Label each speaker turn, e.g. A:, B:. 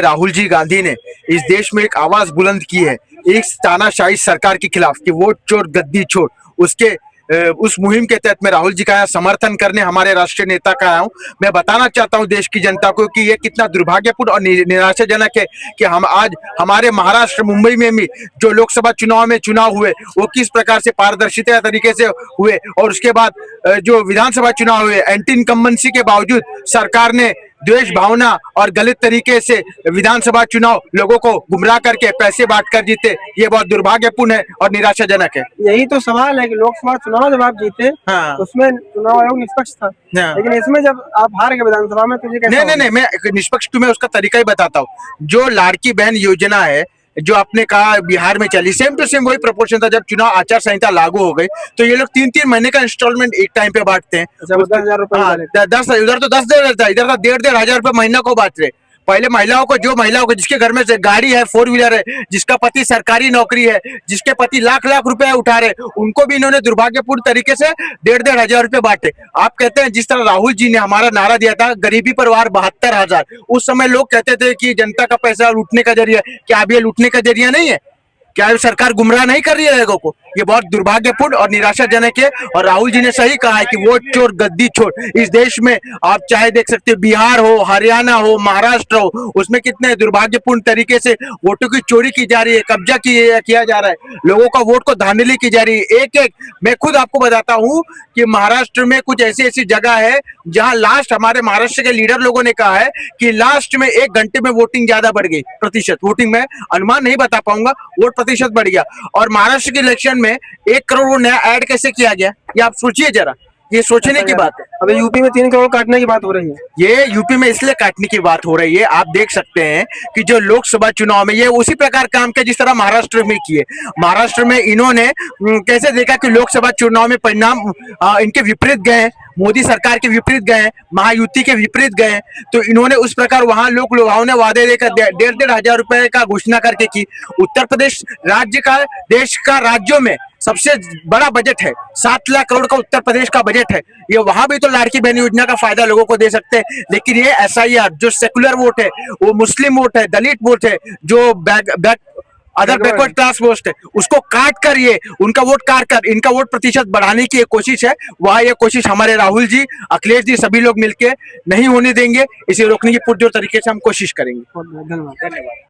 A: राहुल जी गांधी ने इस देश में एक आवाज बुलंद की है एक तानाशाही सरकार के खिलाफ कि वोट चोर गद्दी चोर। उसके उस मुहिम के तहत मैं राहुल जी का यहाँ समर्थन करने हमारे राष्ट्रीय नेता का आया हूँ। मैं बताना चाहता हूँ देश की जनता को कि ये कितना दुर्भाग्यपूर्ण और निराशाजनक है कि हम आज हमारे महाराष्ट्र मुंबई में भी जो लोकसभा चुनाव में चुनाव हुए वो किस प्रकार से पारदर्शिता तरीके से हुए, और उसके बाद जो विधानसभा चुनाव हुए एंटी इनकम्बेंसी के बावजूद सरकार ने द्वेष भावना और गलत तरीके से विधानसभा चुनाव लोगों को गुमराह करके पैसे बांट कर जीते। ये बहुत दुर्भाग्यपूर्ण है और निराशाजनक है।
B: यही तो सवाल है कि लोकसभा चुनाव जब आप जीते
A: हाँ।
B: उसमें चुनाव आयोग निष्पक्ष था।
A: हाँ।
B: लेकिन इसमें जब आप हार गए विधानसभा में तो ये कैसे?
A: नहीं, मैं निष्पक्ष तुम्हें उसका तरीका ही बताता हूँ। जो लाड़की बहन योजना है जो आपने कहा बिहार में चली, सेम टू सेम वही प्रोपोर्शन था। जब चुनाव आचार संहिता लागू हो गई तो ये लोग 3-3 महीने का इंस्टॉलमेंट एक टाइम पे बांटते हैं।
B: 10,000 रुपए।
A: 10 उधर तो 10,000 था, इधर तो 1,500 1,500 रुपए महीना को बांट रहे। पहले महिलाओं को, जो महिलाओं को जिसके घर में से गाड़ी है, 4 व्हीलर है, जिसका पति सरकारी नौकरी है, जिसके पति लाख लाख रुपए उठा रहे, उनको भी इन्होंने दुर्भाग्यपूर्ण तरीके से 1,500 1,500 रुपए बांटे। आप कहते हैं जिस तरह राहुल जी ने हमारा नारा दिया था गरीबी पर वार 72,000, उस समय लोग कहते थे कि जनता का पैसा लूटने का जरिया। क्या अब ये लूटने का जरिया नहीं है? क्या सरकार गुमराह नहीं कर रही है लोगों को? ये बहुत दुर्भाग्यपूर्ण और निराशाजनक है। और राहुल जी ने सही कहा है कि वोट चोर गद्दी चोर। इस देश में आप चाहे देख सकते हो, बिहार हो, हरियाणा हो, महाराष्ट्र हो, उसमें कितने दुर्भाग्यपूर्ण तरीके से वोटों की चोरी की जा रही है, कब्जा किया जा रहा है, लोगों का वोट को धांधली की जा रही है। एक मैं खुद आपको बताता हूँ कि महाराष्ट्र में कुछ ऐसी ऐसी जगह है जहां लास्ट हमारे महाराष्ट्र के लीडर लोगों ने कहा है कि लास्ट में 1 घंटे में वोटिंग ज्यादा बढ़ गई, प्रतिशत वोटिंग में अनुमान नहीं बता पाऊंगा, वोट प्रतिशत बढ़ गया। और महाराष्ट्र के इलेक्शन में 1 करोड़ नया ऐड कैसे किया गया, ये आप सोचिए जरा, ये सोचने की बात है।
B: अभी यूपी में 3 करोड़ काटने की बात हो रही है।
A: ये यूपी में इसलिए काटने की बात हो रही है, आप देख सकते हैं कि जो लोकसभा चुनाव में ये उसी प्रकार काम किया जिस तरह महाराष्ट्र में किए। महाराष्ट्र में इन्होंने कैसे देखा कि लोकसभा चुनाव में परिणाम इनके विपरीत गए, मोदी सरकार के विपरीत गए, महायुति के विपरीत गए, तो इन्होंने उस प्रकार वहां लोगों ने वादे देकर 1,500 1,500 रुपए का घोषणा करके की। उत्तर प्रदेश राज्य का, देश का राज्यों में सबसे बड़ा बजट है, 7 लाख करोड़ का उत्तर प्रदेश का बजट है। ये वहां भी तो लाड़की बहन योजना का फायदा लोगों को दे सकते हैं, लेकिन ये SIR जो सेकुलर वोट है, वो मुस्लिम वोट है, दलित वोट है, जो अदर बैकवर्ड क्लास वोट है, उसको काट कर ये उनका वोट काट कर इनका वोट प्रतिशत बढ़ाने की एक कोशिश है। वह ये कोशिश हमारे राहुल जी, अखिलेश जी सभी लोग मिलकर नहीं होने देंगे। इसे रोकने की पुरजोर तरीके से हम कोशिश करेंगे।
B: धन्यवाद।